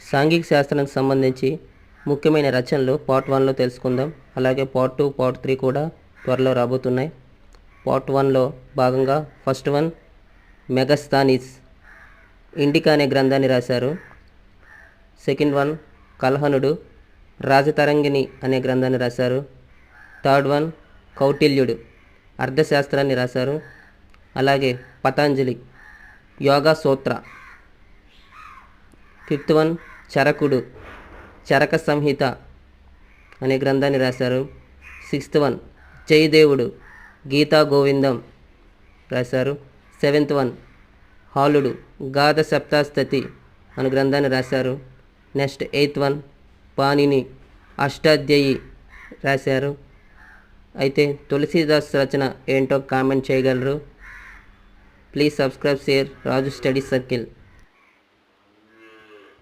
సాంఘిక శాస్త్రానికి సంబంధించి ముఖ్యమైన రచనలు పార్ట్ 1లో తెలుసుకుందాం. అలాగే పార్ట్ 2, పార్ట్ 3 కూడా త్వరలో రాబోతున్నాయి. పార్ట్ 1లో భాగంగా ఫస్ట్ వన్ మెగస్థానీస్ ఇండికా అనే గ్రంథాన్ని రాశారు. సెకండ్ వన్ కల్హనుడు రాజతరంగిణి అనే గ్రంథాన్ని రాశారు. థర్డ్ వన్ కౌటిల్యుడు అర్థశాస్త్రాన్ని రాశారు. అలాగే పతంజలి యోగా సూత్ర. ఫిఫ్త్ వన్ చరకుడు చరక సంహిత అనే గ్రంథాన్ని రాశారు. సిక్స్త్ వన్ జయదేవుడు గీతా గోవిందం రాశారు. సెవెంత్ వన్ హాలుడు గాథ సప్తాస్తతి అనే గ్రంథాన్ని రాశారు. Next eighth one Panini Ashtadhyayi రాశారు. అయితే తులసీదాస్ రచన ఏంటో కామెంట్ చేయగలరు. Please subscribe, share Raju study circle.